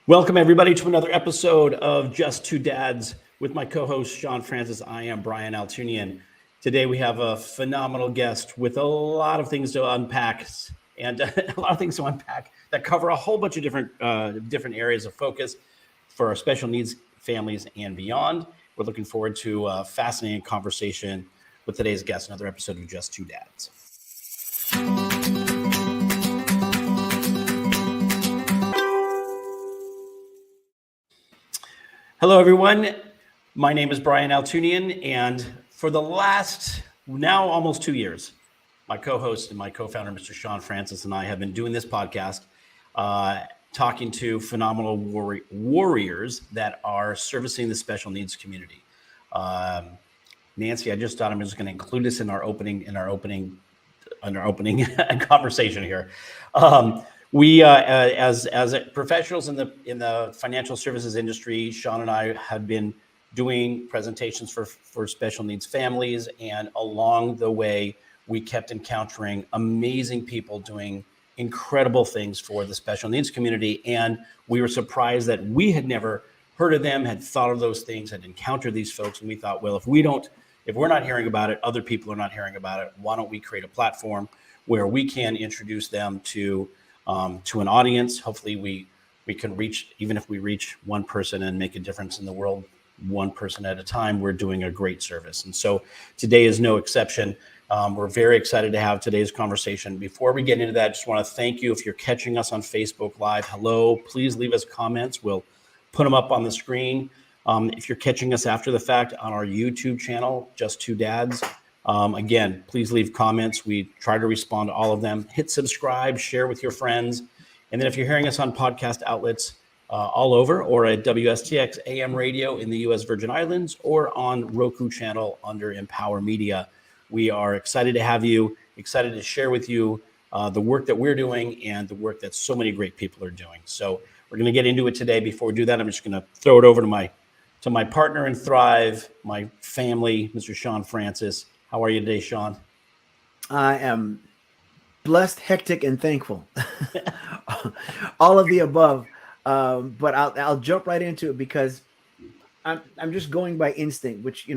Welcome, everybody, to another episode of Just Two Dads with my co-host, Shawn Francis. I am Brian Altunian. Today, we have a phenomenal guest with a lot of things to unpack and a lot of things to unpack that cover a whole bunch of different areas of focus for our special needs families and beyond. We're looking forward to a fascinating conversation with today's guest, another episode of Just Two Dads. Hello, everyone. My name is Brian Altunian, and for the last now almost 2 years, my co-host and my co-founder, Mr. Shawn Francis, and I have been doing this podcast, talking to phenomenal warriors that are servicing the special needs community. Nancy, I just thought I'm just going to include this in our opening conversation here. We, as professionals in the financial services industry, Shawn and I have been doing presentations for special needs families, and along the way, we kept encountering amazing people doing incredible things for the special needs community, and we were surprised that we had never heard of them, had thought of those things, had encountered these folks, and we thought, well, if we're not hearing about it, other people are not hearing about it. Why don't we create a platform where we can introduce them to an audience? Hopefully we can reach, even if we reach one person and make a difference in the world, one person at a time, we're doing a great service. And so today is no exception. We're very excited to have today's conversation. Before we get into that, I just want to thank you. If you're catching us on Facebook Live, hello, please leave us comments. We'll put them up on the screen. If you're catching us after the fact on our YouTube channel, Just Two Dads, again, please leave comments. We try to respond to all of them. Hit subscribe, share with your friends. And then if you're hearing us on podcast outlets all over, or at WSTX AM radio in the U.S. Virgin Islands, or on Roku channel under Empower Media, we are excited to have you, excited to share with you the work that we're doing and the work that so many great people are doing. So we're going to get into it today. Before we do that, I'm just going to throw it over to my partner in Thrive, my family, Mr. Shawn Francis. How are you today, Shawn? I am blessed, hectic, and thankful. All of the above. But I'll jump right into it because I'm just going by instinct, which,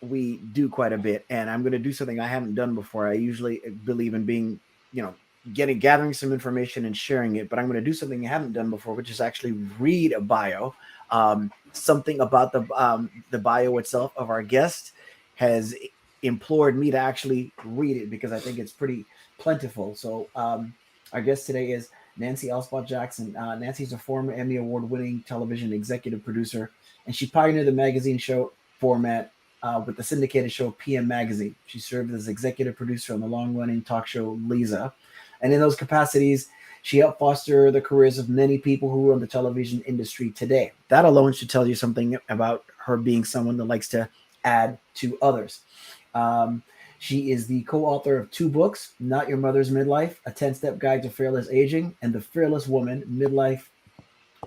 we do quite a bit. And I'm going to do something I haven't done before. I usually believe in being, gathering some information and sharing it. But I'm going to do something I haven't done before, which is actually read a bio. Something about the bio itself of our guest has implored me to actually read it because I think it's pretty plentiful. So our guest today is Nancy Alspaugh-Jackson. Nancy's a former Emmy Award-winning television executive producer, and she pioneered the magazine show format with the syndicated show PM Magazine. She served as executive producer on the long-running talk show Lisa, and in those capacities, she helped foster the careers of many people who are in the television industry today. That alone should tell you something about her being someone that likes to add to others. She is the co-author of 2 books, Not Your Mother's Midlife, A 10-Step Guide to Fearless Aging, and The Fearless Woman, Midlife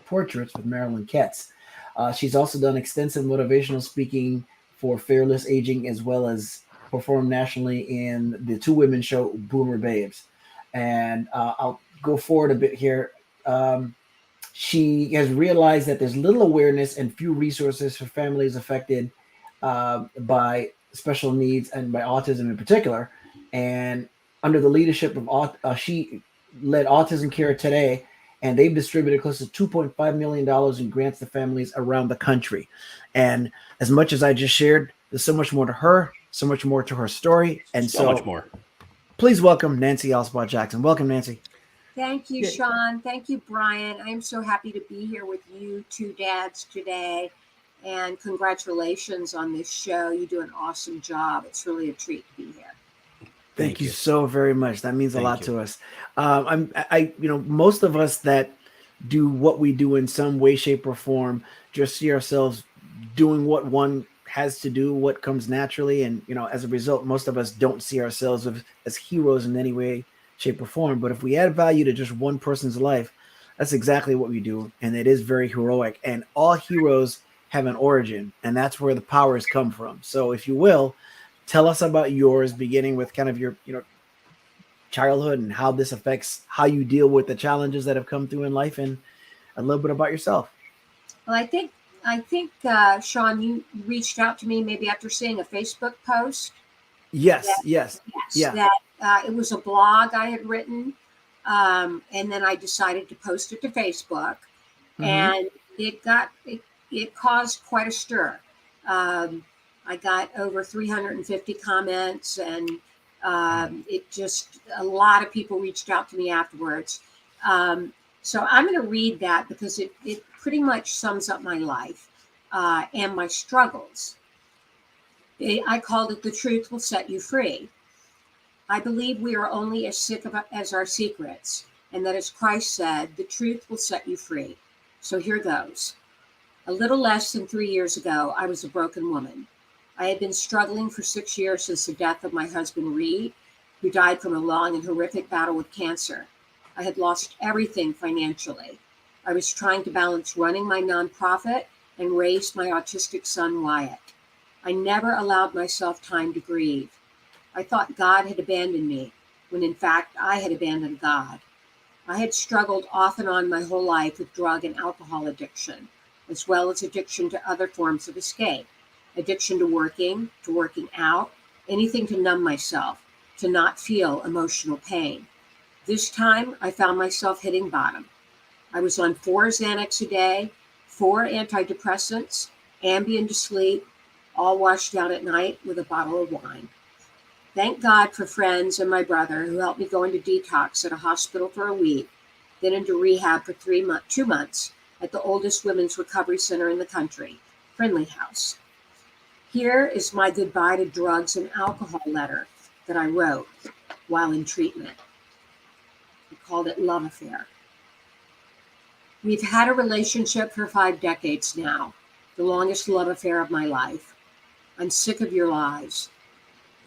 Portraits with Marilyn Ketz. She's also done extensive motivational speaking for fearless aging, as well as performed nationally in the 2 women show, Boomer Babes. And I'll go forward a bit here. She has realized that there's little awareness and few resources for families affected by special needs and by autism in particular. And under the leadership of she led Autism Care Today, and they've distributed close to $2.5 million in grants to families around the country. And as much as I just shared, there's so much more to her, so much more to her story, and so much more. Please welcome Nancy Alspaugh-Jackson. Welcome, Nancy. Thank you, Shawn. Thank you, Brian. I'm so happy to be here with you 2 dads today. And congratulations on this show. You do an awesome job. It's really a treat to be here. Thank you so very much. That means a lot to us. Most of us that do what we do in some way, shape, or form just see ourselves doing what one has to do, what comes naturally. And, as a result, most of us don't see ourselves as heroes in any way, shape, or form. But if we add value to just one person's life, that's exactly what we do. And it is very heroic. And all heroes have an origin, and that's where the powers come from. So if you will, tell us about yours, beginning with kind of your, childhood and how this affects how you deal with the challenges that have come through in life, and a little bit about yourself. Well, I think Shawn, you reached out to me maybe after seeing a Facebook post. Yes, That, yes, yes, yeah. that it was a blog I had written, and then I decided to post it to Facebook, Mm-hmm. and it caused quite a stir. I got over 350 comments, and it just a lot of people reached out to me afterwards. So I'm going to read that because it pretty much sums up my life and my struggles. I called it "The Truth Will Set You Free." I believe we are only as sick as our secrets, and that, as Christ said, the truth will set you free. So here goes. A little less than 3 years ago, I was a broken woman. I had been struggling for 6 years since the death of my husband, Reed, who died from a long and horrific battle with cancer. I had lost everything financially. I was trying to balance running my nonprofit and raise my autistic son, Wyatt. I never allowed myself time to grieve. I thought God had abandoned me, when in fact I had abandoned God. I had struggled off and on my whole life with drug and alcohol addiction, as well as addiction to other forms of escape. Addiction to working out, anything to numb myself, to not feel emotional pain. This time I found myself hitting bottom. I was on 4 Xanax a day, 4 antidepressants, Ambien to sleep, all washed out at night with a bottle of wine. Thank God for friends and my brother who helped me go into detox at a hospital for a week, then into rehab for 2 months at the oldest women's recovery center in the country, Friendly House. Here is my goodbye to drugs and alcohol letter that I wrote while in treatment. I called it Love Affair. We've had a relationship for 5 decades now, the longest love affair of my life. I'm sick of your lies.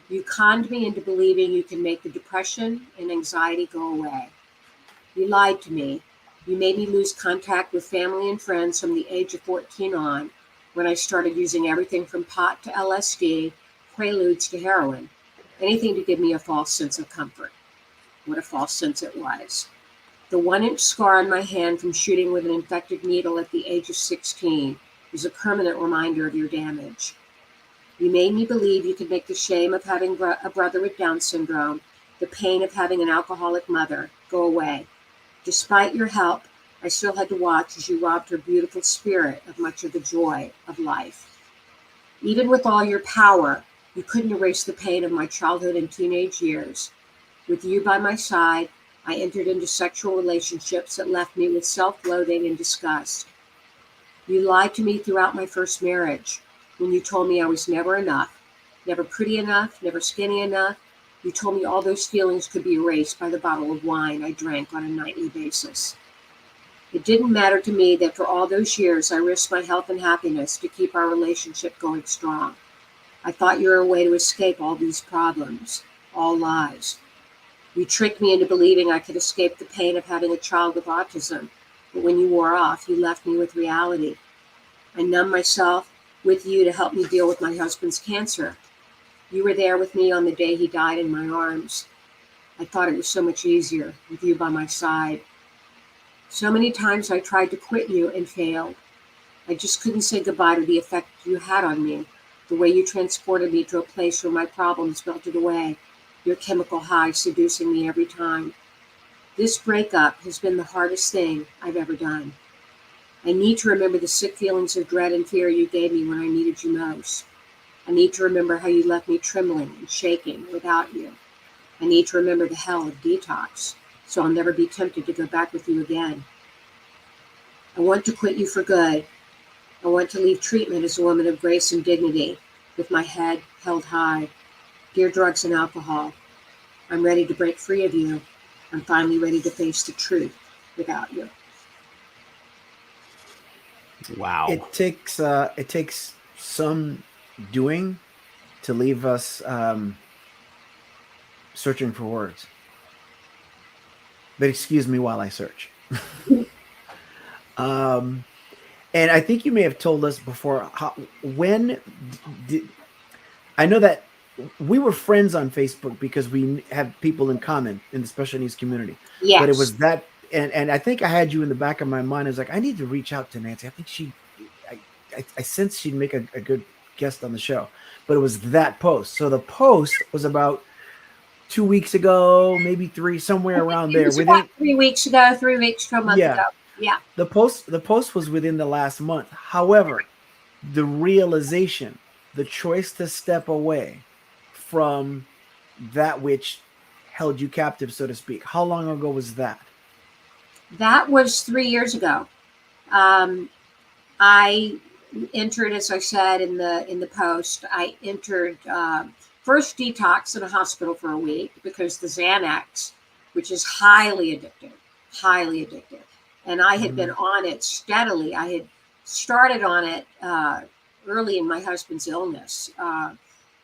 You conned me into believing you can make the depression and anxiety go away. You lied to me. You made me lose contact with family and friends from the age of 14 on, when I started using everything from pot to LSD, preludes to heroin, anything to give me a false sense of comfort. What a false sense it was. The 1-inch scar on my hand from shooting with an infected needle at the age of 16 is a permanent reminder of your damage. You made me believe you could make the shame of having a brother with Down syndrome, the pain of having an alcoholic mother, go away. Despite your help, I still had to watch as you robbed her beautiful spirit of much of the joy of life. Even with all your power, you couldn't erase the pain of my childhood and teenage years. With you by my side, I entered into sexual relationships that left me with self-loathing and disgust. You lied to me throughout my first marriage, when you told me I was never enough, never pretty enough, never skinny enough. You told me all those feelings could be erased by the bottle of wine I drank on a nightly basis. It didn't matter to me that for all those years I risked my health and happiness to keep our relationship going strong. I thought you were a way to escape all these problems, all lies. You tricked me into believing I could escape the pain of having a child with autism, but when you wore off, you left me with reality. I numbed myself with you to help me deal with my husband's cancer. You were there with me on the day he died in my arms. I thought it was so much easier with you by my side. So many times I tried to quit you and failed. I just couldn't say goodbye to the effect you had on me, the way you transported me to a place where my problems melted away, your chemical high seducing me every time. This breakup has been the hardest thing I've ever done. I need to remember the sick feelings of dread and fear you gave me when I needed you most. I need to remember how you left me trembling and shaking without you. I need to remember the hell of detox, so I'll never be tempted to go back with you again. I want to quit you for good. I want to leave treatment as a woman of grace and dignity, with my head held high. Dear drugs and alcohol, I'm ready to break free of you. I'm finally ready to face the truth without you. Wow. It takes some doing to leave us searching for words. But excuse me while I search. And I think you may have told us before, I know that we were friends on Facebook because we have people in common in the special needs community. Yes. But it was and I think I had you in the back of my mind. I was like, I need to reach out to Nancy. I think I sense she'd make a good guest on the show. But it was that post. So the post was about 2 weeks ago, maybe three, somewhere around It there. was about 3 weeks ago, 3 weeks to a month Yeah. ago. Yeah. The post was within the last month. However, the realization, the choice to step away from that which held you captive, so to speak. How long ago was that? That was 3 years ago. I entered, as I said in the post, I entered first detox in a hospital for a week because the Xanax, which is highly addictive, and I had been on it steadily. I had started on it early in my husband's illness,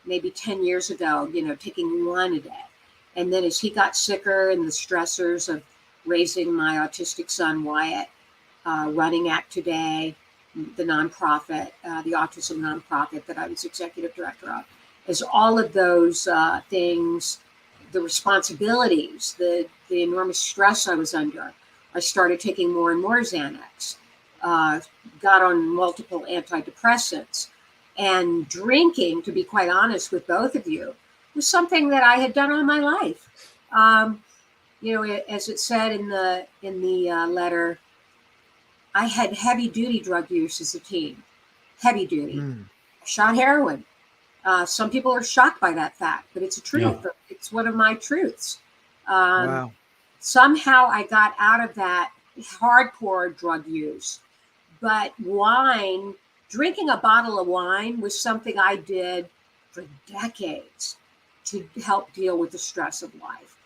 maybe 10 years ago, taking one a day. And then as he got sicker and the stressors of raising my autistic son, Wyatt, running Act Today, the nonprofit, the autism nonprofit that I was executive director of, as all of those things, the responsibilities, the enormous stress I was under, I started taking more and more Xanax, got on multiple antidepressants, and drinking, to be quite honest with both of you, was something that I had done all my life. As it said in the letter, I had heavy duty drug use as a teen. Heavy duty. I shot heroin. Some people are shocked by that fact, but it's a truth. Yeah. It's one of my truths. Wow. Somehow I got out of that hardcore drug use. But wine, drinking a bottle of wine was something I did for decades to help deal with the stress of life.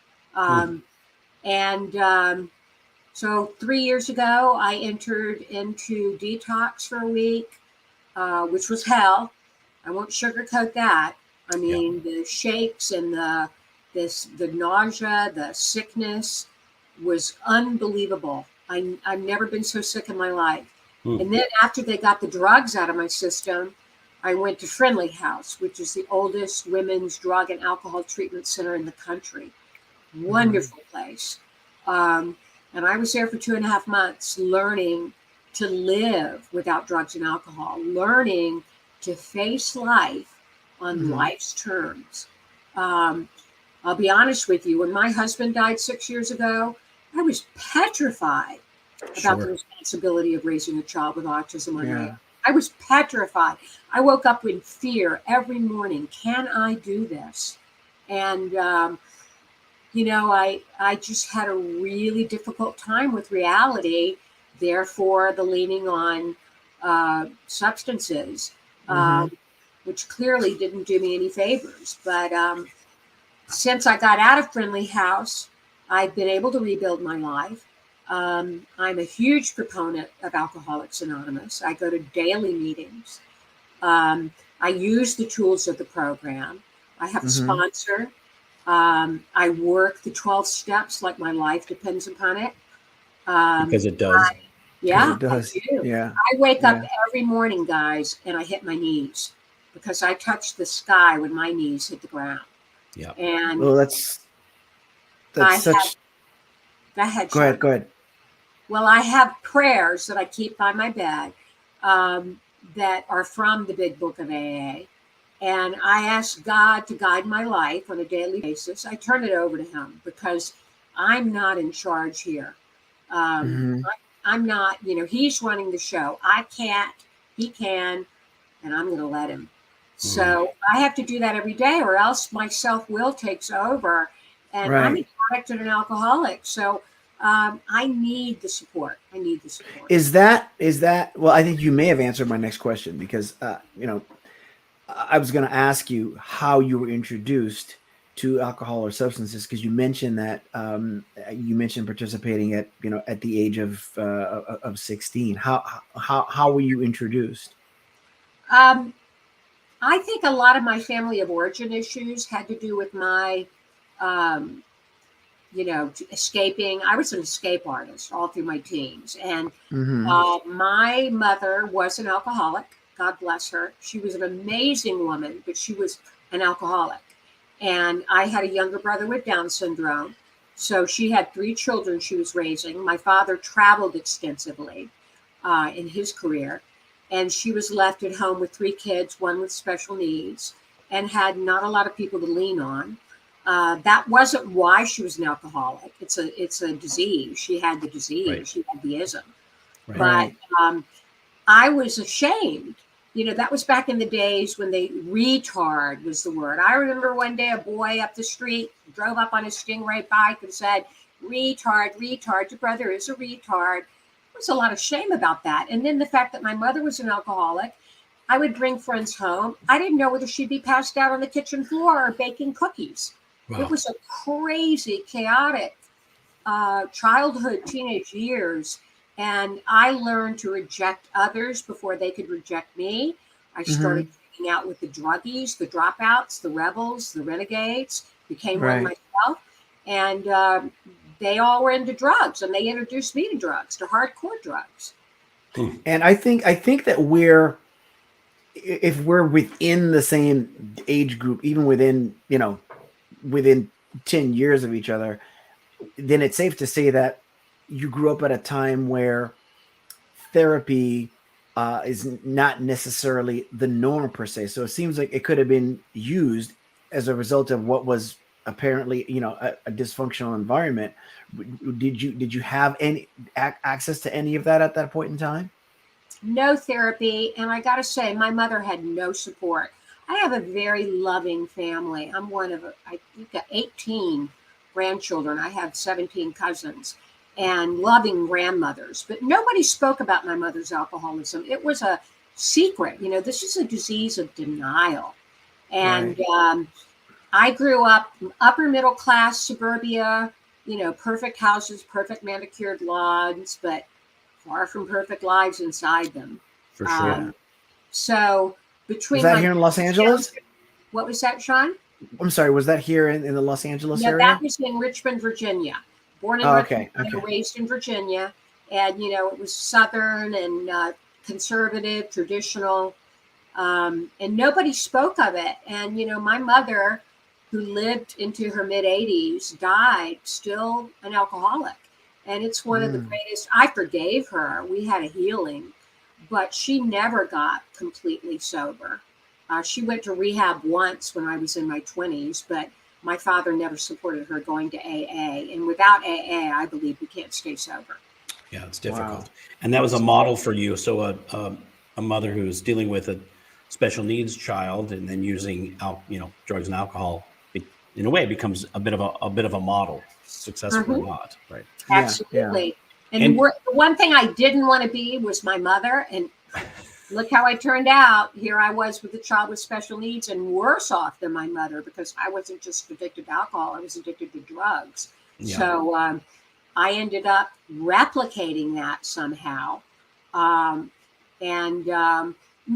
So 3 years ago, I entered into detox for a week, which was hell. I won't sugarcoat that. I mean, the shakes and the nausea, the sickness was unbelievable. I've never been so sick in my life. And then after they got the drugs out of my system, I went to Friendly House, which is the oldest women's drug and alcohol treatment center in the country. Wonderful place. And I was there for 2.5 months learning to live without drugs and alcohol, learning to face life on life's terms. I'll be honest with you, when my husband died 6 years ago, I was petrified about the responsibility of raising a child with autism on me. I was petrified. I woke up in fear every morning. Can I do this? And I just had a really difficult time with reality. Therefore, the leaning on substances, which clearly didn't do me any favors. But since I got out of Friendly House, I've been able to rebuild my life. I'm a huge proponent of Alcoholics Anonymous. I go to daily meetings. I use the tools of the program. I have a sponsor. I work the 12 steps like my life depends upon it. Because it does. It does. I do. Yeah. I wake up every morning, guys, and I hit my knees because I touch the sky when my knees hit the ground. Yeah. And that's such. Go ahead. Go ahead. Well, I have prayers that I keep by my bed that are from the Big Book of AA. And I ask God to guide my life on a daily basis. I turn it over to him because I'm not in charge here. I'm not, he's running the show. I can't, he can, and I'm going to let him. So I have to do that every day or else my self-will takes over. And I'm an addict and an alcoholic. So I need the support. Is that, well, I think you may have answered my next question because, I was going to ask you how you were introduced to alcohol or substances because you mentioned that you mentioned participating at the age of 16. How were you introduced? I think a lot of my family of origin issues had to do with my escaping. I was an escape artist all through my teens, and my mother was an alcoholic. God bless her. She was an amazing woman, but she was an alcoholic. And I had a younger brother with Down syndrome. So she had 3 children she was raising. My father traveled extensively in his career, and she was left at home with 3 kids, one with special needs, and had not a lot of people to lean on. That wasn't why she was an alcoholic. It's a disease. She had the disease. Right. She had the ism. Right. But I was ashamed. That was back in the days when retard was the word. I remember one day a boy up the street drove up on his Stingray bike and said, "Retard, retard, your brother is a retard." There was a lot of shame about that. And then the fact that my mother was an alcoholic, I would bring friends home. I didn't know whether she'd be passed out on the kitchen floor or baking cookies. Wow. It was a crazy, chaotic childhood, teenage years. And I learned to reject others before they could reject me. I started hanging out with the druggies, the dropouts, the rebels, the renegades, became one myself. And they all were into drugs, and they introduced me to drugs, to hardcore drugs. And I think that if we're within the same age group, even within 10 years of each other, then it's safe to say that you grew up at a time where therapy is not necessarily the norm per se. So it seems like it could have been used as a result of what was apparently, a dysfunctional environment. Did you have any access to any of that at that point in time? No therapy. And I got to say, my mother had no support. I have a very loving family. I'm one of, I think, 18 grandchildren. I have 17 cousins and loving grandmothers, but nobody spoke about my mother's alcoholism. It was a secret. This is a disease of denial. And I grew up upper middle class suburbia, perfect houses, perfect manicured lawns, but far from perfect lives inside them. For sure. So between was that here in Los Angeles? What was that, Shawn? I'm sorry. Was that here in the Los Angeles area? That was in Richmond, Virginia. Born in Richmond, raised in Virginia. And, it was Southern and conservative, traditional. And nobody spoke of it. And, my mother, who lived into her mid-80s, died still an alcoholic. And it's one of the greatest. I forgave her. We had a healing, but she never got completely sober. She went to rehab once when I was in my 20s, but my father never supported her going to AA. And without AA, I believe we can't stay sober. Yeah, it's difficult. Wow. And that was a model for you. So a mother who's dealing with a special needs child and then using drugs and alcohol, in a way, becomes a bit of a model, successful or not, right? Absolutely. Yeah. And the one thing I didn't want to be was my mother. And look how I turned out. Here I was with a child with special needs and worse off than my mother, because I wasn't just addicted to alcohol. I was addicted to drugs. Yeah. So I ended up replicating that somehow. And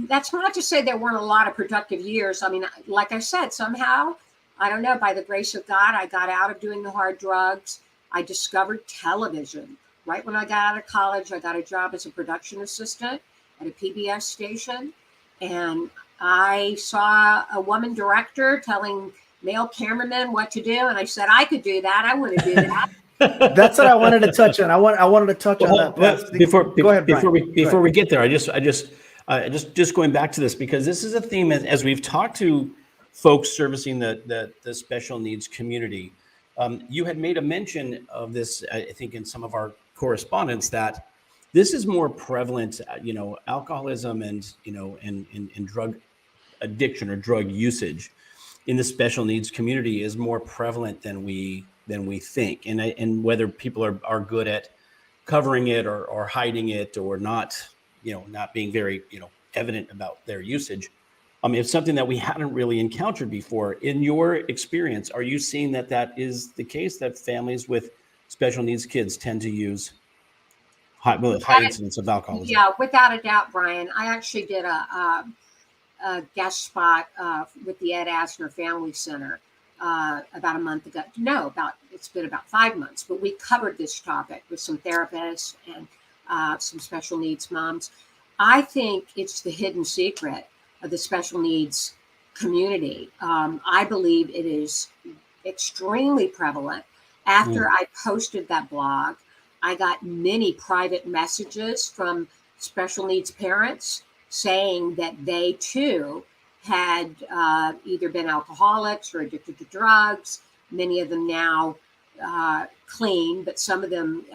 that's not to say there weren't a lot of productive years. I mean, like I said, somehow, I don't know, by the grace of God, I got out of doing the hard drugs. I discovered television. Right when I got out of college, I got a job as a production assistant at a PBS station. And I saw a woman director telling male cameramen what to do. And I said, I could do that. I want to do that. That's what I wanted to touch on. I wanted to touch on that. Go ahead, before we get there, I just going back to this, because this is a theme as we've talked to folks servicing the special needs community. You had made a mention of this, I think, in some of our correspondence, that this is more prevalent, alcoholism and drug addiction or drug usage in the special needs community is more prevalent than we think. And whether people are good at covering it or hiding it or not being very, evident about their usage. It's something that we hadn't really encountered before. In your experience, are you seeing that is the case, that families with special needs kids tend to use high incidence of alcoholism? Yeah, without a doubt, Brian. I actually did a guest spot with the Ed Asner Family Center about a month ago. It's been about 5 months, but we covered this topic with some therapists and some special needs moms. I think it's the hidden secret of the special needs community. I believe it is extremely prevalent, After I posted that blog, I got many private messages from special needs parents saying that they too had either been alcoholics or addicted to drugs. Many of them now clean, but some of them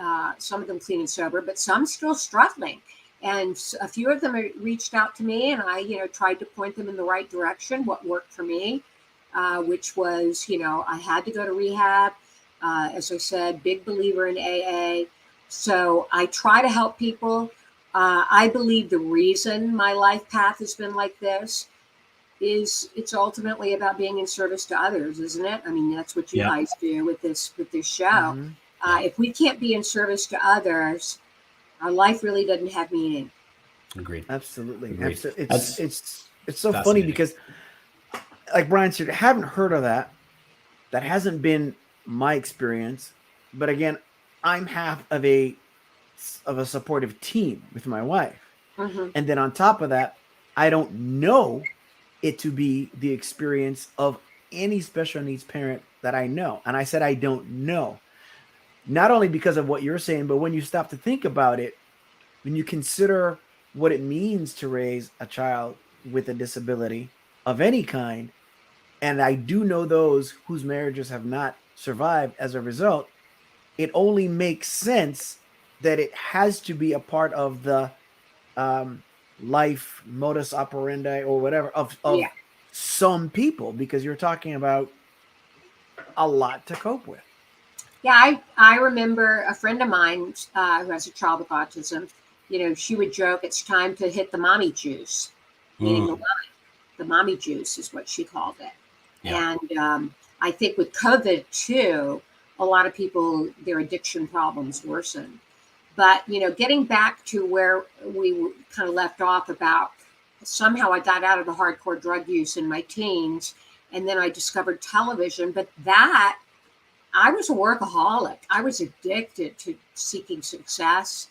clean and sober, but some still struggling. And a few of them reached out to me, and I, tried to point them in the right direction. What worked for me, which was, I had to go to rehab. As I said, big believer in AA. So I try to help people. I believe the reason my life path has been like this is it's ultimately about being in service to others, isn't it? I mean, that's what you guys do with this show. Mm-hmm. If we can't be in service to others, our life really doesn't have meaning. Agreed. Absolutely. Agreed. It's so funny because, like Brian said, I haven't heard of that. That hasn't been my experience. But again, I'm half of a supportive team with my wife. Mm-hmm. And then on top of that, I don't know it to be the experience of any special needs parent that I know. And I said, I don't know. Not only because of what you're saying, but when you stop to think about it, when you consider what it means to raise a child with a disability of any kind, and I do know those whose marriages have not survived as a result, it only makes sense that it has to be a part of the life modus operandi or whatever of some people, because you're talking about a lot to cope with. Yeah, I remember a friend of mine who has a child with autism. She would joke, it's time to hit the mommy juice, meaning the mommy juice is what she called it. Yeah. And I think with COVID too, a lot of people, their addiction problems worsened. But, getting back to where we kind of left off about somehow I got out of the hardcore drug use in my teens, and then I discovered television. But I was a workaholic. I was addicted to seeking success.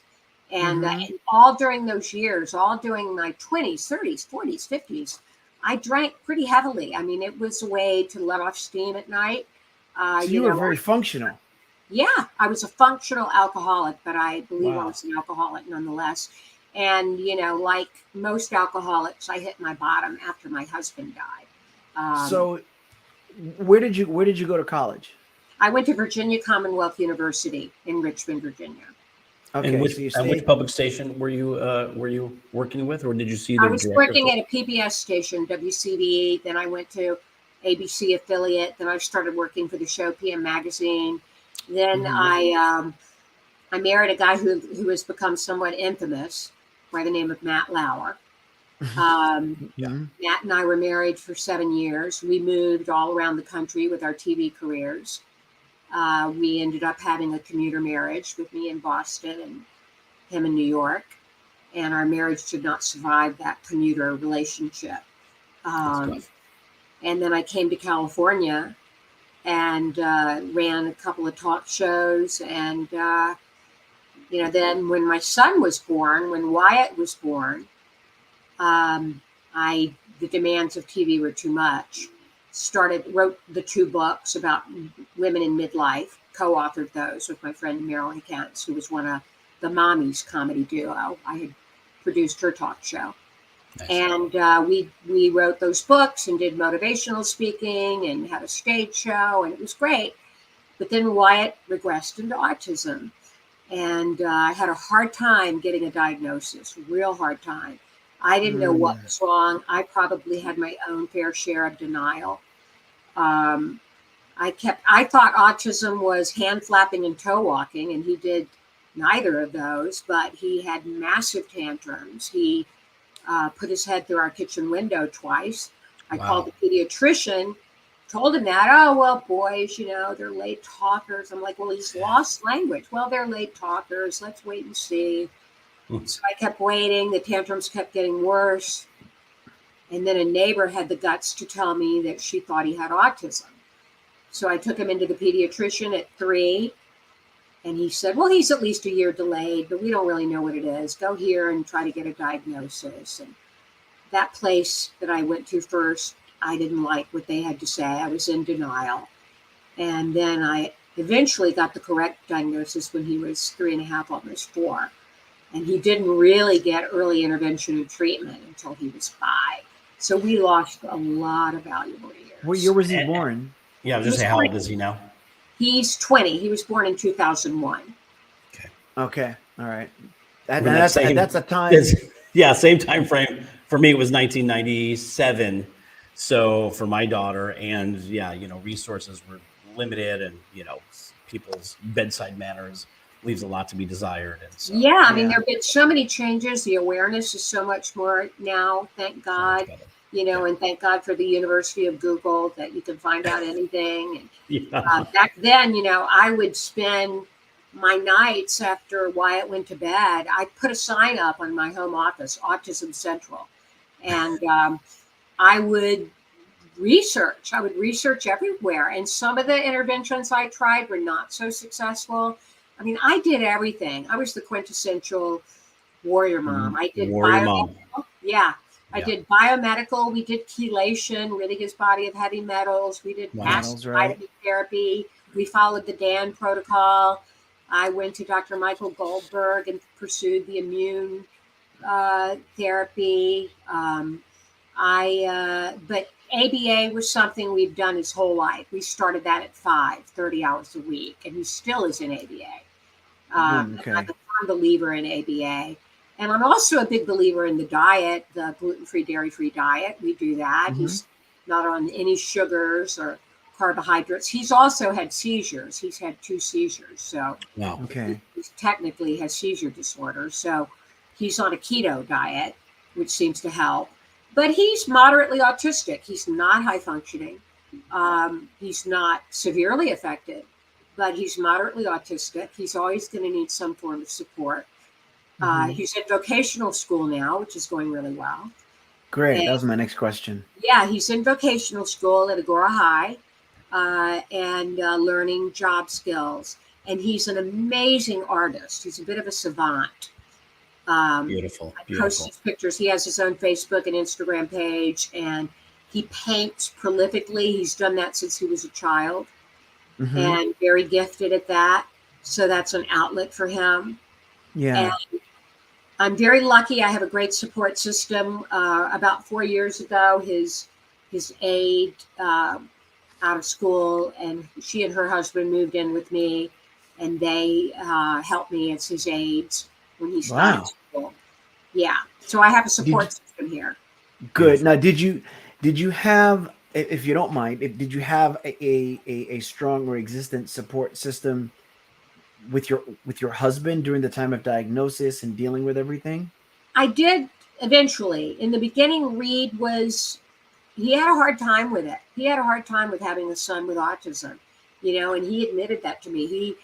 And, and all during those years, all during my 20s, 30s, 40s, 50s, I drank pretty heavily. I mean, it was a way to let off steam at night. So you were very functional. Yeah, I was a functional alcoholic, but I believe I was an alcoholic nonetheless. And, like most alcoholics, I hit my bottom after my husband died. So where did you go to college? I went to Virginia Commonwealth University in Richmond, Virginia. Okay, and which public station were you working with, or did you see? I was working at a PBS station, WCVE. Then I went to ABC affiliate. Then I started working for the show PM Magazine. Then I married a guy who has become somewhat infamous by the name of Matt Lauer. Matt and I were married for 7 years. We moved all around the country with our TV careers. We ended up having a commuter marriage with me in Boston and him in New York. And our marriage did not survive that commuter relationship. And then I came to California and ran a couple of talk shows. And, then when my son was born, when Wyatt was born, the demands of TV were too much. Wrote the 2 books about women in midlife, co-authored those with my friend Marilyn Kentz, who was one of the Mommies comedy duo. I had produced her talk show. Nice. And we wrote those books and did motivational speaking and had a stage show, and it was great. But then Wyatt regressed into autism, and I had a hard time getting a diagnosis, real hard time. I didn't know what was wrong. I probably had my own fair share of denial. I thought autism was hand flapping and toe walking, and he did neither of those, but he had massive tantrums. He put his head through our kitchen window twice. I called the pediatrician, told him that, oh, well, boys, they're late talkers. I'm like, well, he's lost language. Well, they're late talkers. Let's wait and see. So I kept waiting. The tantrums kept getting worse. And then a neighbor had the guts to tell me that she thought he had autism. So I took him into the pediatrician at 3. And he said, well, he's at least a year delayed, but we don't really know what it is. Go here and try to get a diagnosis. And that place that I went to first, I didn't like what they had to say. I was in denial. And then I eventually got the correct diagnosis when he was 3.5, almost 4. And he didn't really get early intervention and treatment until he was 5. So we lost a lot of valuable years. What year was he born? Yeah, I was just saying, how old is he now? He's 20. He was born in 2001. Okay. All right. I mean, that's a time. Yeah, same time frame. For me, it was 1997. So for my daughter, and yeah, resources were limited, and people's bedside manners leaves a lot to be desired. And so, yeah, I mean, there have been so many changes. The awareness is so much more now, thank God. And thank God for the University of Google that you can find out anything. And back then, I would spend my nights after Wyatt went to bed. I put a sign up on my home office, Autism Central, and I would research. I would research everywhere, and some of the interventions I tried were not so successful. I mean, I did everything. I was the quintessential warrior mom. I did biomedical. Yeah. I did biomedical. We did chelation, ridding his body of heavy metals. We did vitamin therapy. We followed the Dan protocol. I went to Dr. Michael Goldberg and pursued the immune therapy. But ABA was something we've done his whole life. We started that at 30 hours a week, and he still is in ABA. I'm a firm believer in ABA. And I'm also a big believer in the diet, the gluten-free, dairy-free diet. We do that. Mm-hmm. He's not on any sugars or carbohydrates. He's also had seizures. He's had 2 seizures. So he technically has seizure disorder. So he's on a keto diet, which seems to help. But he's moderately autistic. He's not high functioning. He's not severely affected, but he's moderately autistic. He's always going to need some form of support. He's in vocational school now, which is going really well. Great. And that was my next question. Yeah, he's in vocational school at Agora High and learning job skills. And he's an amazing artist. He's a bit of a savant. Beautiful. I post his pictures. He has his own Facebook and Instagram page, and he paints prolifically. He's done that since he was a child and very gifted at that. So that's an outlet for him. Yeah. And I'm very lucky. I have a great support system. About 4 years ago, his aide out of school, and she and her husband moved in with me, and they helped me as his aides when he started school. Yeah. So I have a support system here. Good. Now, did you have, if you don't mind, did you have a strong or existent support system with your husband during the time of diagnosis and dealing with everything? I did eventually. In the beginning, Reed he had a hard time with it. He had a hard time with having a son with autism, and he admitted that to me. He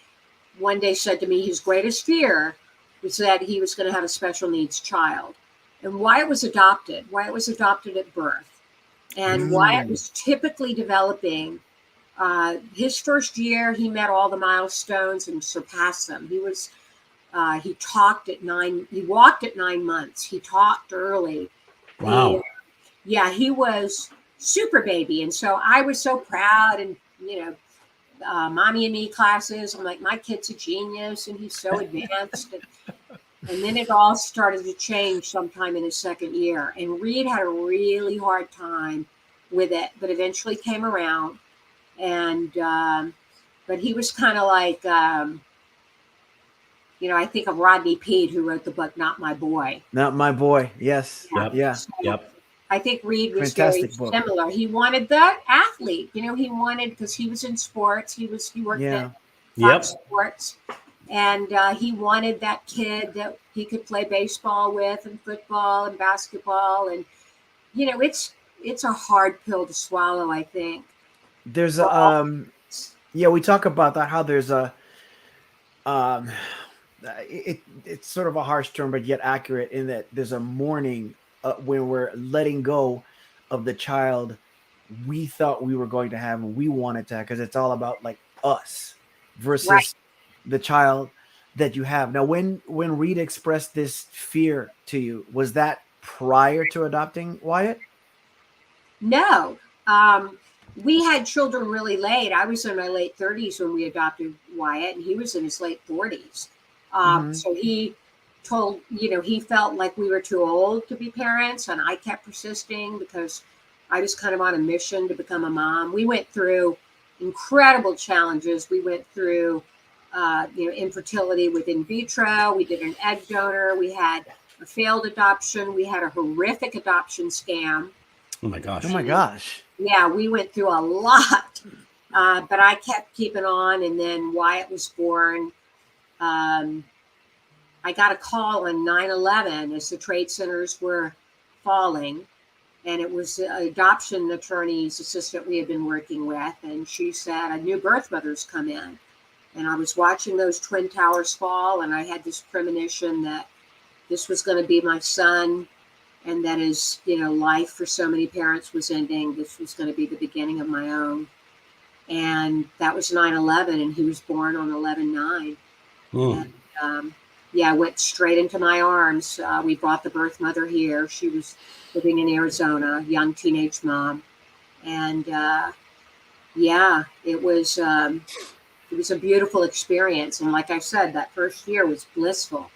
one day said to me his greatest fear was that he was going to have a special needs child. And Wyatt was adopted. Wyatt was adopted at birth. And Wyatt was typically developing. His first year, he met all the milestones and surpassed them. He walked at 9 months. He talked early. Wow. He was super baby. And so I was so proud, and, mommy and me classes. I'm like, my kid's a genius and he's so advanced. And then it all started to change sometime in his second year. And Reed had a really hard time with it, but eventually came around. And, but he was kind of like, I think of Rodney Peete, who wrote the book, Not My Boy. Not My Boy. Yes. Yep. I think Reed was Fantastic very book. similar. He wanted the athlete, he wanted, because he was in sports. He worked at Fox Sports. And he wanted that kid that he could play baseball with, and football and basketball. And, it's a hard pill to swallow, I think. There's we talk about that, how there's it's sort of a harsh term, but yet accurate, in that there's a mourning when we're letting go of the child we thought we were going to have and we wanted to have, because it's all about like us versus the child that you have. Now, when Reed expressed this fear to you, was that prior to adopting Wyatt? No. we had children really late. I was in my late 30s when we adopted Wyatt, and he was in his late 40s. So he told, he felt like we were too old to be parents, and I kept persisting because I was kind of on a mission to become a mom. We went through incredible challenges. We went through, infertility with in vitro. We did an egg donor. We had a failed adoption. We had a horrific adoption scam. Oh my gosh. Oh my gosh. Yeah, we went through a lot, but I kept keeping on. And then Wyatt was born. I got a call on 9/11 as the trade centers were falling. And it was the adoption attorney's assistant we had been working with. And she said, a new birth mother's come in. And I was watching those twin towers fall. And I had this premonition that this was going to be my son. And that is, life for so many parents was ending. This was going to be the beginning of my own. And that was 9/11. And he was born on 11/9. And, I went straight into my arms. We brought the birth mother here. She was living in Arizona, young teenage mom. And it was a beautiful experience. And like I said, that first year was blissful.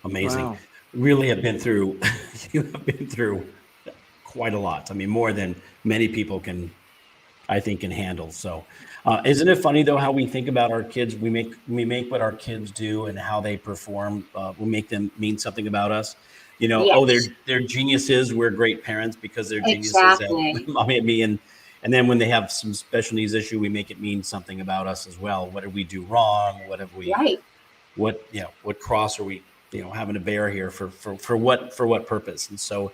Amazing. Wow. Really have been through, you have been through quite a lot. I mean, more than many people can handle. So isn't it funny though, how we think about our kids? We make what our kids do and how they perform. We make them mean something about us. Yes. They're geniuses. We're great parents because they're geniuses Exactly. at mommy and me. And then when they have some special needs issue, we make it mean something about us as well. What did we do wrong? What have we, Right. what cross are we, having to bear here for what purpose? And so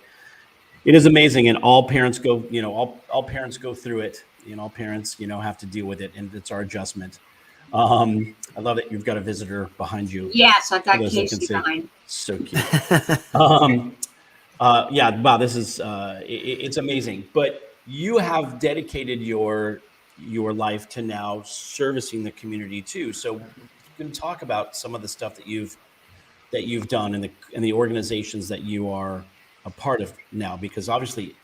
it is amazing. And all parents go, all parents go through it. All parents, have to deal with it. And it's our adjustment. I love that you've got a visitor behind you. Yes, I've got Casey behind. So cute. Wow, this is it's amazing. But you have dedicated your life to now servicing the community too. So you can talk about some of the stuff that you've done and the organizations that you are a part of now, because obviously,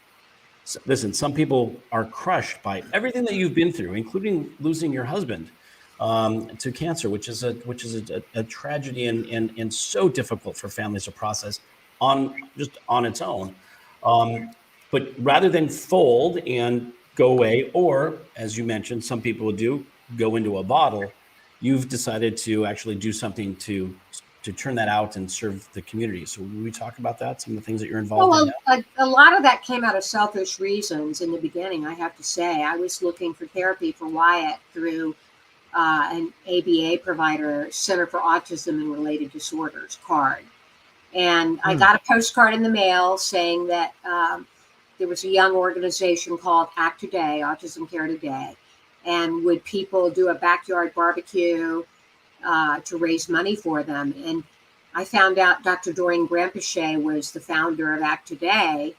listen, some people are crushed by everything that you've been through, including losing your husband to cancer, which is a tragedy and so difficult for families to process on its own. But rather than fold and go away, or as you mentioned, some people would do, go into a bottle, you've decided to actually do something to turn that out and serve the community. So will we talk about that? Some of the things that you're involved in? A lot of that came out of selfish reasons in the beginning, I have to say. I was looking for therapy for Wyatt through an ABA provider, Center for Autism and Related Disorders card. And I got a postcard in the mail saying that there was a young organization called Act Today, Autism Care Today. And would people do a backyard barbecue to raise money for them? And I found out Dr. Doreen Grampachet was the founder of Act Today.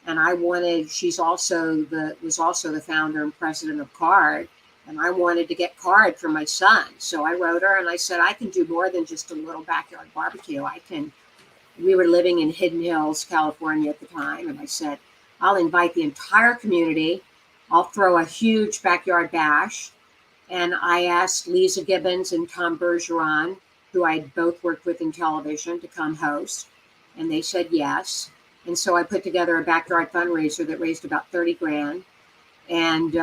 And she's also was also the founder and president of CARD. And I wanted to get CARD for my son. So I wrote her and I said, I can do more than just a little backyard barbecue. We were living in Hidden Hills, California at the time. And I said, I'll invite the entire community. I'll throw a huge backyard bash. And I asked Lisa Gibbons and Tom Bergeron, who I both worked with in television, to come host. And they said yes. And so I put together a backyard fundraiser that raised about 30 grand. And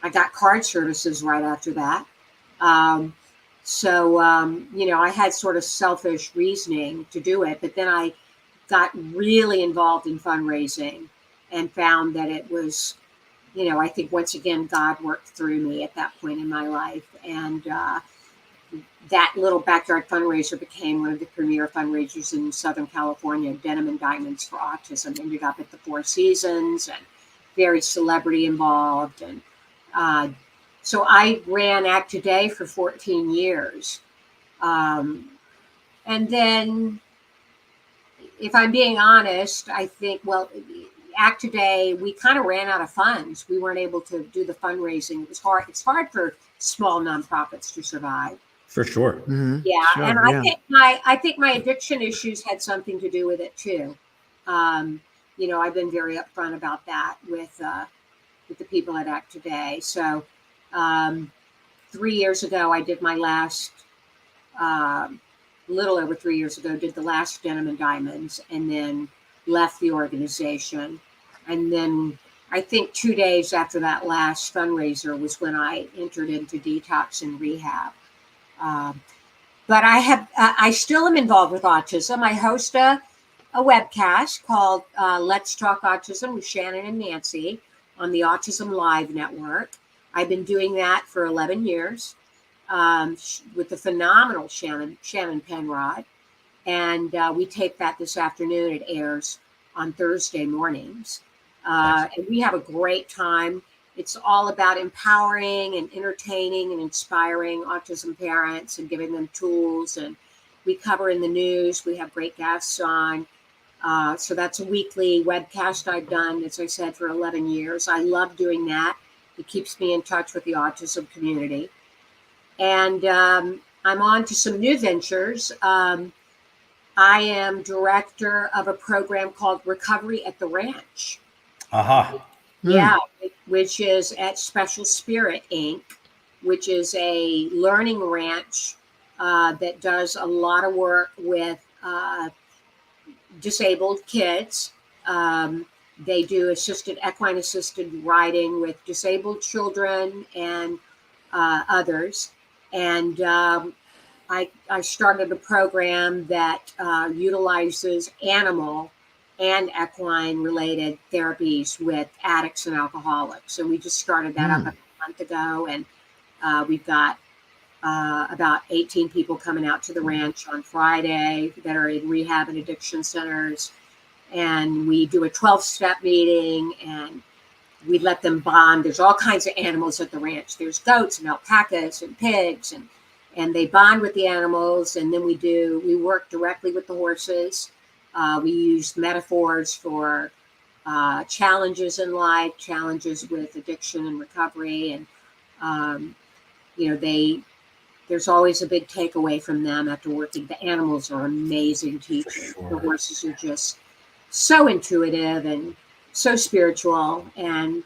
I got card services right after that. I had sort of selfish reasoning to do it. But then I got really involved in fundraising and found that it was, I think once again, God worked through me at that point in my life. And that little backyard fundraiser became one of the premier fundraisers in Southern California. Denim and Diamonds for Autism ended up at the Four Seasons and very celebrity involved. And so I ran Act Today for 14 years. And then, if I'm being honest, I think, Act Today, we kind of ran out of funds. We weren't able to do the fundraising. It was hard. It's hard for small nonprofits to survive. For sure. Mm-hmm. Yeah. Sure, And I think my addiction issues had something to do with it too. I've been very upfront about that with the people at Act Today. So 3 years ago, I did my last, little over 3 years ago, did the last Denim and Diamonds, and then left the organization. And then I think 2 days after that last fundraiser was when I entered into detox and rehab. But I still am involved with autism. I host a webcast called Let's Talk Autism with Shannon and Nancy on the Autism Live Network. I've been doing that for 11 years with the phenomenal Shannon Penrod. And we tape that this afternoon. It airs on Thursday mornings. And we have a great time. It's all about empowering and entertaining and inspiring autism parents and giving them tools. And we cover in the news. We have great guests on. So that's a weekly webcast I've done, as I said, for 11 years. I love doing that. It keeps me in touch with the autism community. And I'm on to some new ventures. I am director of a program called Recovery at the Ranch. Yeah, which is at Special Spirit, Inc., which is a learning ranch that does a lot of work with disabled kids. They do equine assisted riding with disabled children and others. And I started a program that utilizes animal and equine related therapies with addicts and alcoholics. And we just started that up a month ago. And we've got about 18 people coming out to the ranch on Friday that are in rehab and addiction centers. And we do a 12-step meeting and we let them bond. There's all kinds of animals at the ranch. There's goats and alpacas and pigs, and they bond with the animals. And then we work directly with the horses. We use metaphors for challenges in life, challenges with addiction and recovery. And, there's always a big takeaway from them after working. The animals are amazing teachers. Sure. The horses are just so intuitive and so spiritual. And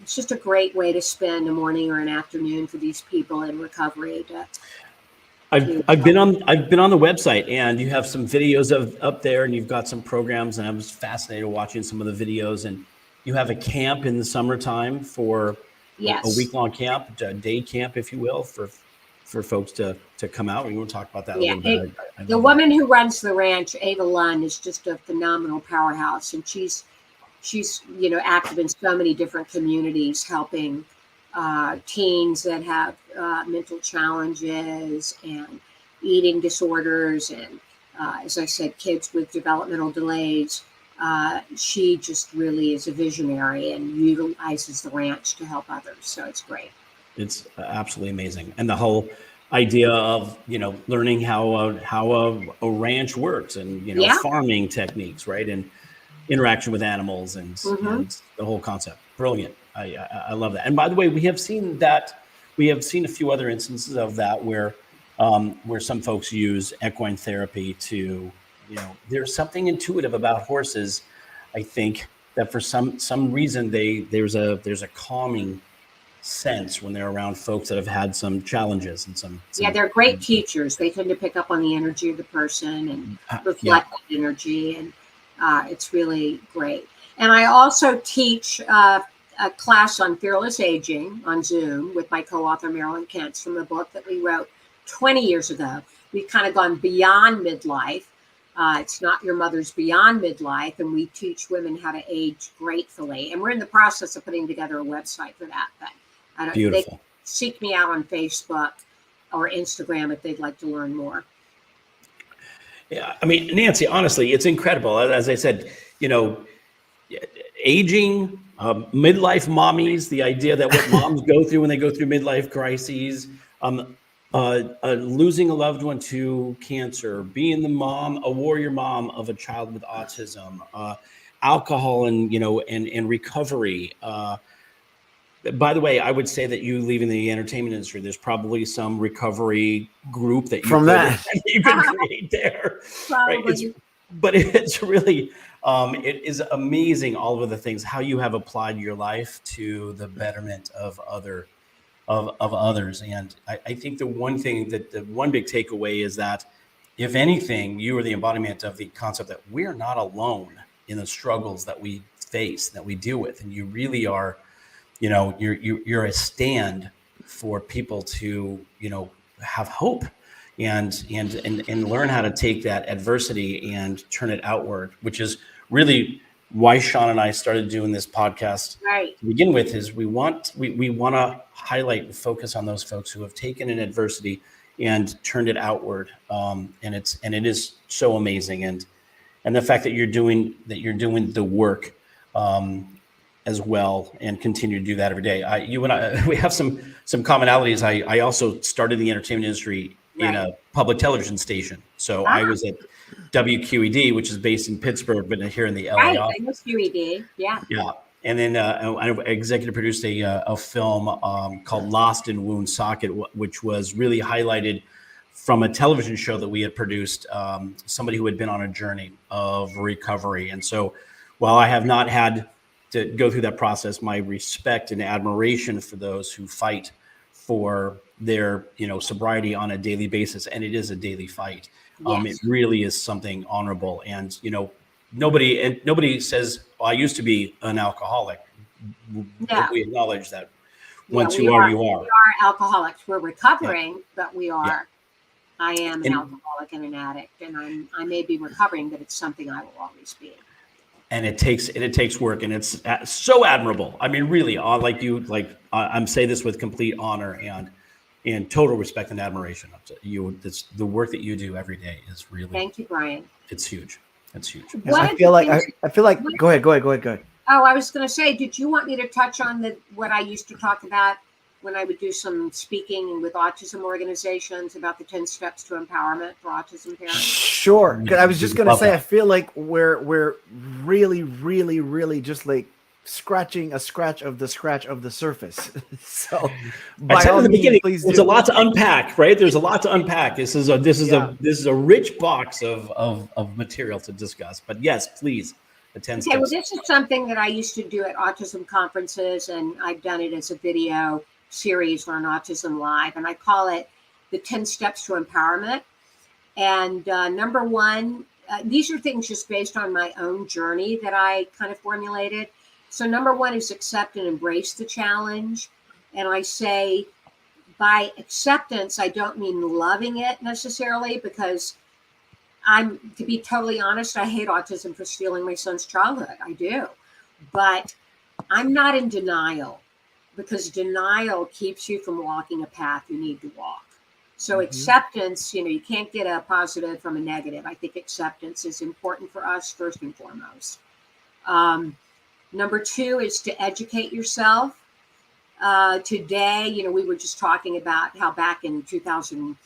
it's just a great way to spend a morning or an afternoon for these people in recovery. I've been on the website, and you have some videos up there, and you've got some programs, and I was fascinated watching some of the videos. And you have a camp in the summertime for a week-long camp, a day camp, if you will, for folks to come out. We want to talk about that a little bit. The woman who runs the ranch, Ava Lund, is just a phenomenal powerhouse, and she's active in so many different communities, helping teens that have mental challenges and eating disorders, and as I said, kids with developmental delays. She just really is a visionary and utilizes the ranch to help others. So it's great. It's absolutely amazing. And the whole idea of, learning how a ranch works and, farming techniques, right? And interaction with animals and the whole concept. Brilliant. I love that. And by the way, we have seen a few other instances of that where some folks use equine therapy to, there's something intuitive about horses. I think that for some reason there's a calming sense when they're around folks that have had some challenges and some they're great teachers. They tend to pick up on the energy of the person and reflect that energy, and it's really great. And I also teach a class on fearless aging on Zoom with my co-author Marilyn Kentz from the book that we wrote 20 years ago. We've kind of gone beyond midlife. It's Not Your Mother's Beyond Midlife, and we teach women how to age gratefully. And we're in the process of putting together a website for that. But they can seek me out on Facebook or Instagram if they'd like to learn more. Yeah, I mean, Nancy, honestly, it's incredible. As I said, aging, midlife mommies, the idea that what moms go through when they go through midlife crises, losing a loved one to cancer, being the mom, a warrior mom of a child with autism, alcohol and recovery. By the way, I would say that you leaving the entertainment industry, there's probably some recovery group that you could create there. Probably. Right? But it's really, It is amazing all of the things, how you have applied your life to the betterment of others. And I think the one thing that the one big takeaway is that if anything, you are the embodiment of the concept that we're not alone in the struggles that we face, that we deal with. And you really are, you're a stand for people to, have hope and learn how to take that adversity and turn it outward, which is really why Shawn and I started doing this podcast Right. to begin with. Is we want to highlight and focus on those folks who have taken an adversity and turned it outward. And it is so amazing. And the fact that you're doing the work as well, and continue to do that every day. You and I, we have some commonalities. I also started the entertainment industry in a public television station. So I was at WQED, which is based in Pittsburgh, but here in the LA Right, office. I was QED. Yeah. Yeah. And then I executive produced a film called Lost in Wound Socket, which was really highlighted from a television show that we had produced, somebody who had been on a journey of recovery. And so while I have not had to go through that process, my respect and admiration for those who fight for their, sobriety on a daily basis. And it is a daily fight. Yes. It really is something honorable. And, nobody says, well, I used to be an alcoholic. No. We acknowledge that once we you are. We are alcoholics. We're recovering, but we are. Yeah. I am an alcoholic and an addict, and I may be recovering, but it's something I will always be. And it takes work, and it's so admirable. I mean, really, I'm saying this with complete honor and total respect and admiration to you. The work that you do every day is really. Thank you, Brian. It's huge. It's huge. I feel like. Go ahead. Oh, I was going to say, did you want me to touch on what I used to talk about when I would do some speaking with autism organizations about the 10 steps to empowerment for autism parents? Sure. I was just going to say, I feel like we're really, really, really just like scratching a scratch of the surface. So by all means, please do. There's a lot to unpack, right? There's a lot to unpack. This is a rich box of material to discuss. But yes, please. Okay, well, this is something that I used to do at autism conferences, and I've done it as a video series on Autism Live, and I call it the 10 steps to empowerment. And number one, these are things just based on my own journey that I kind of formulated. So number one is accept and embrace the challenge. And I say by acceptance, I don't mean loving it necessarily, because to be totally honest, I hate autism for stealing my son's childhood. I do. But I'm not in denial, because denial keeps you from walking a path you need to walk. So acceptance, you can't get a positive from a negative. I think acceptance is important for us first and foremost. Number two is to educate yourself. Today, we were just talking about how back in 2002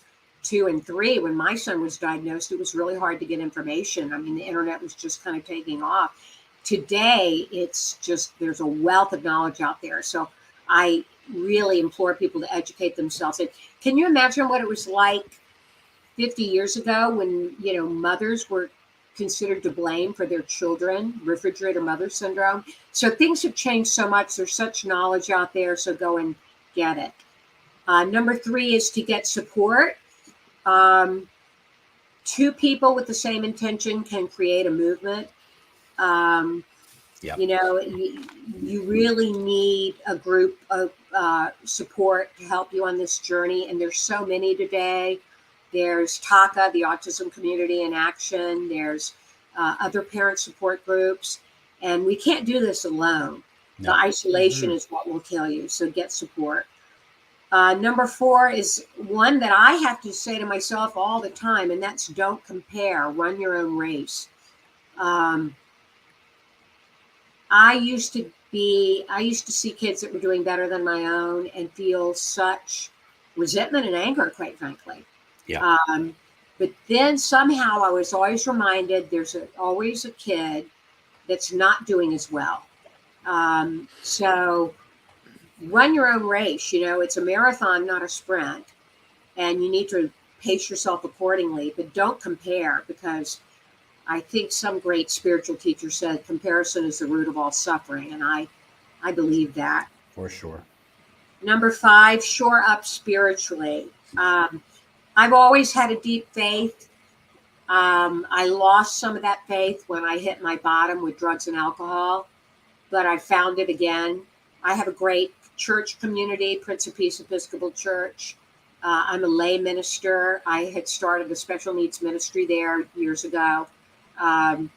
and 2003, when my son was diagnosed, it was really hard to get information. I mean, the internet was just kind of taking off. Today, it's just, there's a wealth of knowledge out there. So I really implore people to educate themselves. And can you imagine what it was like 50 years ago when, mothers were considered to blame for their children, refrigerator mother syndrome? So things have changed so much. There's such knowledge out there. So go and get it. Number three is to get support. Two people with the same intention can create a movement. You really need a group of support to help you on this journey. And there's so many today. There's TACA, the Autism Community in Action. There's other parent support groups. And we can't do this alone. No. The isolation is what will kill you. So get support. Number four is one that I have to say to myself all the time, and that's don't compare, run your own race. I used to see kids that were doing better than my own and feel such resentment and anger, quite frankly. Yeah. But then somehow I was always reminded there's always a kid that's not doing as well. So run your own race. It's a marathon, not a sprint, and you need to pace yourself accordingly, but don't compare, because I think some great spiritual teacher said comparison is the root of all suffering, and I believe that. For sure. Number 5, shore up spiritually. I've always had a deep faith. I lost some of that faith when I hit my bottom with drugs and alcohol, but I found it again. I have a great church community, Prince of Peace Episcopal Church. I'm a lay minister. I had started a special needs ministry there years ago. I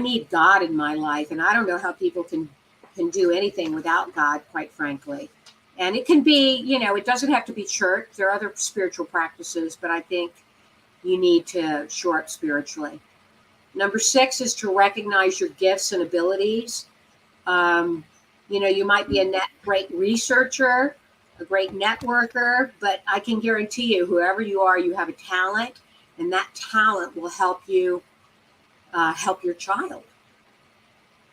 need God in my life, and I don't know how people can do anything without God, quite frankly. And it can be, it doesn't have to be church. There are other spiritual practices, but I think you need to shore up spiritually. Number 6 is to recognize your gifts and abilities. You might be a great researcher, a great networker, but I can guarantee you, whoever you are, you have a talent, and that talent will help you help your child.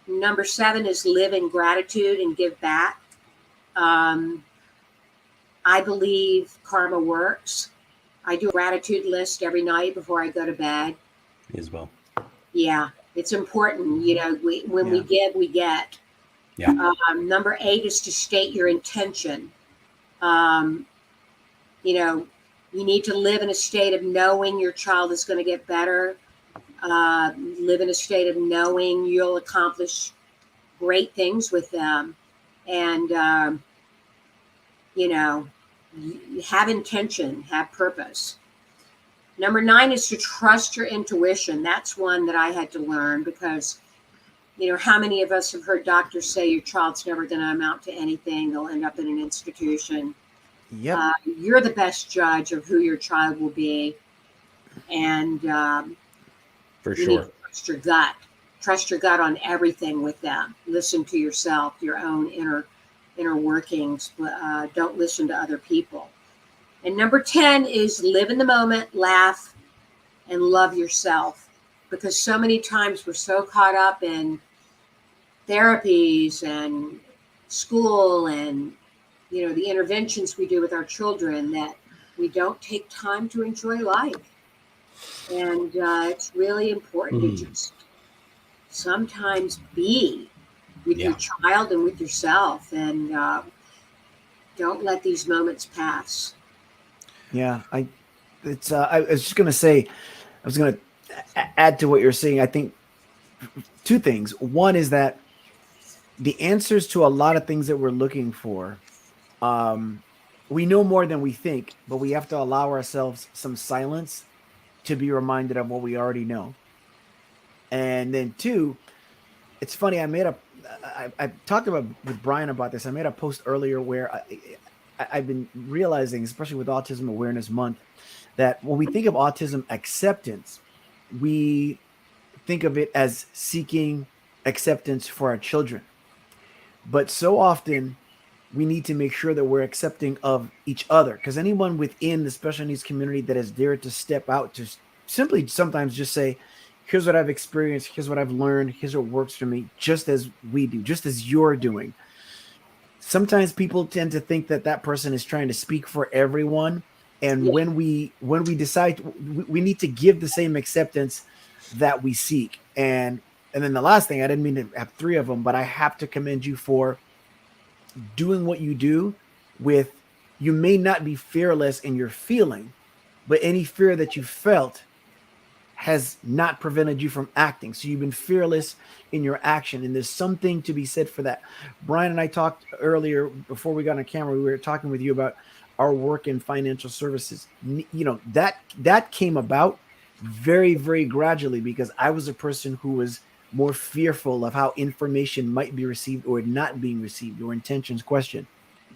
Number 7 is live in gratitude and give back. I believe karma works. I do a gratitude list every night before I go to bed. Me as well. Yeah, it's important. When we give, we get. Yeah. Number 8 is to state your intention. You need to live in a state of knowing your child is going to get better. Live in a state of knowing you'll accomplish great things with them. And, have intention, have purpose. Number 9 is to trust your intuition. That's one that I had to learn because, how many of us have heard doctors say your child's never going to amount to anything. They'll end up in an institution. Yep. You're the best judge of who your child will be. And For you sure. need to trust your gut. Trust your gut on everything with them. Listen to yourself, your own inner workings. Don't listen to other people. And number 10 is live in the moment, laugh, and love yourself. Because so many times we're so caught up in therapies and school and, the interventions we do with our children that we don't take time to enjoy life. And it's really important to just sometimes be with your child and with yourself, and don't let these moments pass. Yeah, I was just gonna say, I was gonna add to what you're saying. I think 2 things. One is that the answers to a lot of things that we're looking for, we know more than we think, but we have to allow ourselves some silence to be reminded of what we already know. And then 2, it's funny. I talked with Brian about this. I made a post earlier where I've been realizing, especially with Autism Awareness Month, that when we think of autism acceptance, we think of it as seeking acceptance for our children. But so often we need to make sure that we're accepting of each other, because anyone within the special needs community that has dared to step out to simply sometimes just say, here's what I've experienced, here's what I've learned, here's what works for me, just as we do, just as you're doing. Sometimes people tend to think that that person is trying to speak for everyone. And when we decide we need to give the same acceptance that we seek. And then the last thing, I didn't mean to have 3 of them, but I have to commend you for doing what you do with, you may not be fearless in your feeling, but any fear that you felt has not prevented you from acting. So you've been fearless in your action. And there's something to be said for that. Brian and I talked earlier before we got on camera. We were talking with you about our work in financial services. That came about very, very gradually because I was a person who was more fearful of how information might be received or not being received or intentions questioned.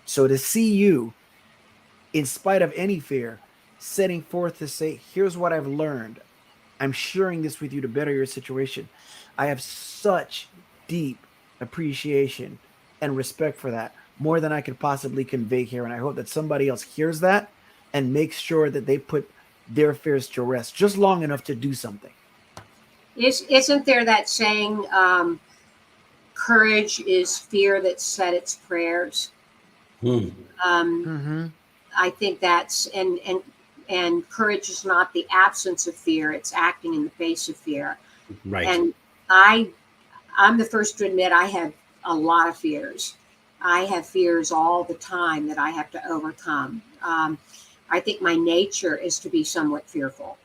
So to see you, in spite of any fear, setting forth to say, here's what I've learned. I'm sharing this with you to better your situation. I have such deep appreciation and respect for that, more than I could possibly convey here. And I hope that somebody else hears that and makes sure that they put their fears to rest just long enough to do something. Isn't there that saying, courage is fear that said its prayers? I think that's, and And courage is not the absence of fear; it's acting in the face of fear. Right. And I'm the first to admit I have a lot of fears. I have fears all the time that I have to overcome. I think my nature is to be somewhat fearful.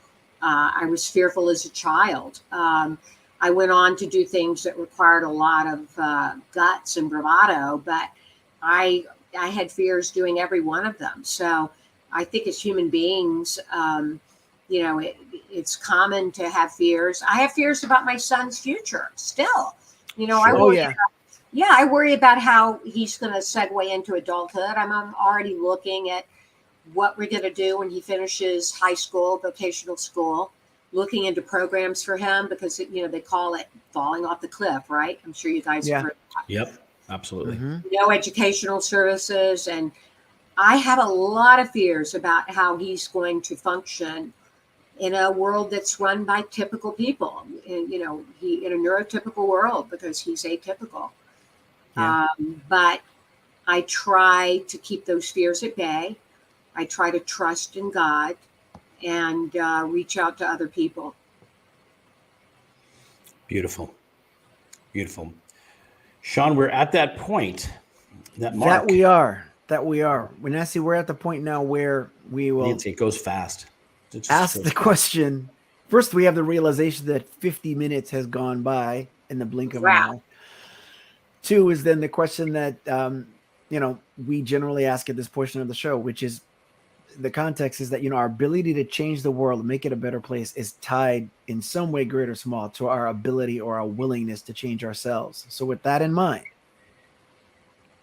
I was fearful as a child. I went on to do things that required a lot of guts and bravado, but I had fears doing every one of them. So I think as human beings, it's common to have fears. I have fears about my son's future still. I Oh, worry yeah. I worry about how he's going to segue into adulthood. I'm already looking at what we're going to do when he finishes high school, vocational school, looking into programs for him because, they call it falling off the cliff, right? I'm sure you guys have heard that. Yep, absolutely. Mm-hmm. Educational services. And I have a lot of fears about how he's going to function in a world that's run by typical people, in a neurotypical world because he's atypical. Yeah. But I try to keep those fears at bay. I try to trust in God and reach out to other people. Beautiful. Beautiful. Shawn, we're at that point, that mark. That we are. Well, Nancy, we're at the point now where we will Nancy, it goes fast. ask the question. First, we have the realization that 50 minutes has gone by in the blink of an eye. 2 is then the question that, we generally ask at this portion of the show, which is the context is that, our ability to change the world and make it a better place is tied in some way, great or small, to our ability or our willingness to change ourselves. So with that in mind,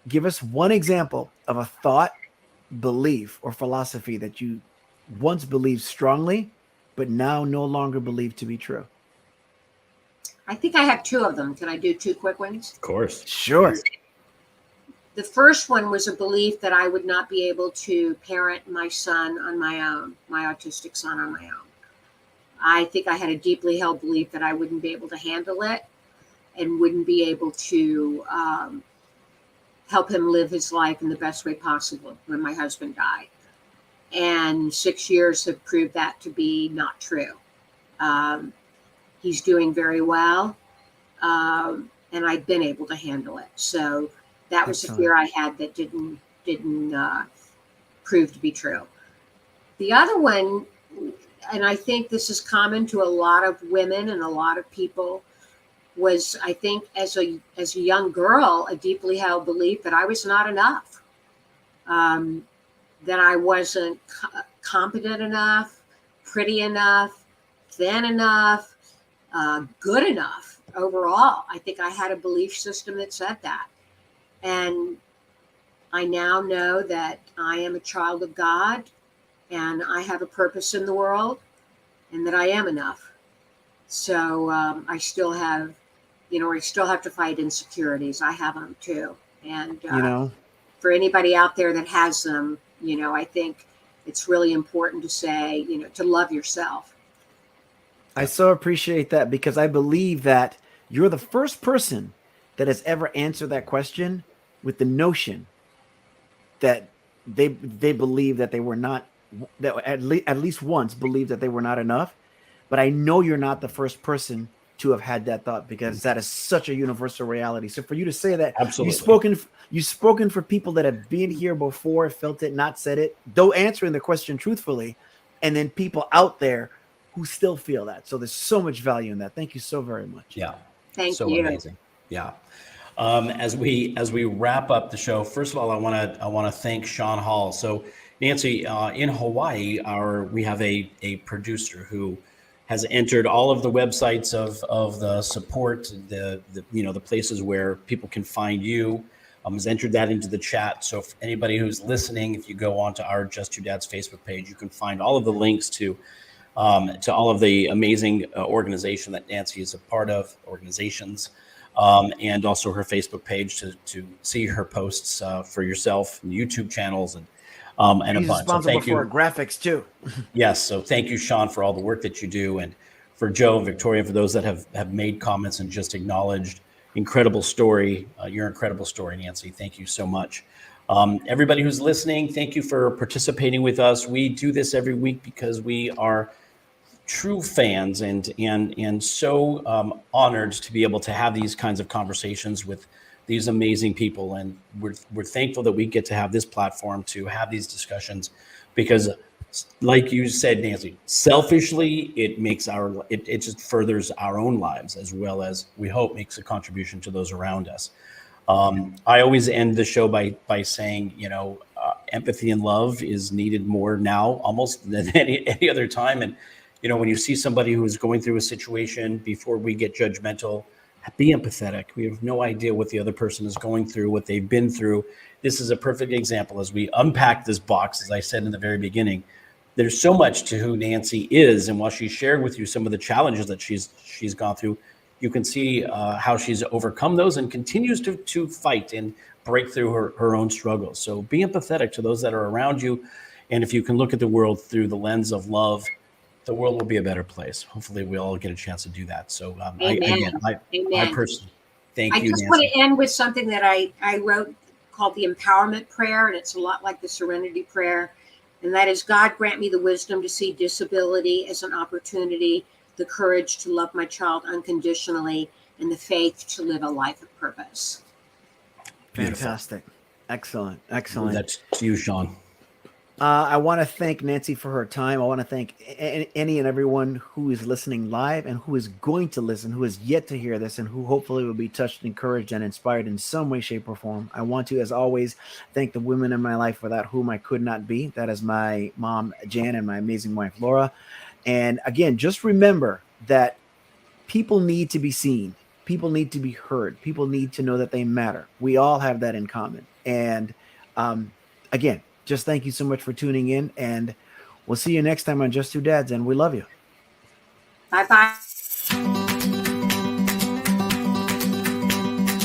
give us one example of a thought, belief, or philosophy that you once believed strongly, but now no longer believe to be true. I think I have 2 of them. Can I do 2 quick ones? Of course. Sure. The first one was a belief that I would not be able to parent my son on my own, my autistic son on my own. I think I had a deeply held belief that I wouldn't be able to handle it and wouldn't be able to help him live his life in the best way possible when my husband died. And 6 years have proved that to be not true. He's doing very well, and I've been able to handle it. So that was the fear I had that didn't prove to be true. The other one, and I think this is common to a lot of women and a lot of people, was I think as a young girl, a deeply held belief that I was not enough, that I wasn't competent enough, pretty enough, thin enough, good enough overall. I think I had a belief system that said that. And I now know that I am a child of God and I have a purpose in the world and that I am enough. So I still have, I still have to fight insecurities. I have them too. And, for anybody out there that has them, I think it's really important to say, to love yourself. I so appreciate that because I believe that you're the first person that has ever answered that question with the notion that they believe that they were not, that at least once believed that they were not enough. But I know you're not the first person to have had that thought because that is such a universal reality. So for you to say that, absolutely, you've spoken for people that have been here before, felt it, not said it, though answering the question truthfully, and then people out there who still feel that. So there's so much value in that. Thank you so very much. Yeah. Thank you. Amazing. Yeah. As we wrap up the show, first of all, I want to thank Shawn Hall. So Nancy, in Hawaii, we have a producer who has entered all of the websites of the support, the places where people can find you. Has entered that into the chat. So if anybody who's listening, if you go onto our Just Your Dad's Facebook page, you can find all of the links to all of the amazing organization that Nancy is a part of, organizations, and also her Facebook page to see her posts for yourself, and YouTube channels, and a bunch. Responsible for our graphics too. Yes, so thank you, Shawn, for all the work that you do, and for Joe and Victoria, for those that have made comments and just acknowledged. Incredible story, your incredible story, Nancy. Thank you so much. Everybody who's listening, thank you for participating with us. We do this every week because we are true fans and so honored to be able to have these kinds of conversations with these amazing people. And we're thankful that we get to have this platform to have these discussions, because like you said, Nancy, selfishly, it makes it just furthers our own lives, as well as we hope makes a contribution to those around us. I always end the show by saying, empathy and love is needed more now almost than any other time. And, when you see somebody who is going through a situation, before we get judgmental, be empathetic. We have no idea what the other person is going through, what they've been through. This is a perfect example as we unpack this box. As I said in the very beginning, there's so much to who Nancy is. And while she shared with you some of the challenges that she's gone through, you can see how she's overcome those and continues to fight and break through her own struggles. So be empathetic to those that are around you. And if you can look at the world through the lens of love, the world will be a better place. Hopefully we all get a chance to do that. So I personally thank you, I just Nancy. want to end with something that I wrote called the Empowerment Prayer, and it's a lot like the Serenity Prayer. And that is, God grant me the wisdom to see disability as an opportunity, the courage to love my child unconditionally, and the faith to live a life of purpose. Fantastic. Excellent. That's to you, Shawn. I want to thank Nancy for her time. I want to thank any and everyone who is listening live and who is going to listen, who is yet to hear this, and who hopefully will be touched, encouraged, and inspired in some way, shape, or form. I want to, as always, thank the women in my life without whom I could not be. That is my mom, Jan, and my amazing wife, Laura. And again, just remember that people need to be seen. People need to be heard. People need to know that they matter. We all have that in common. And again, just thank you so much for tuning in, and we'll see you next time on Just Two Dads, and we love you. Bye-bye.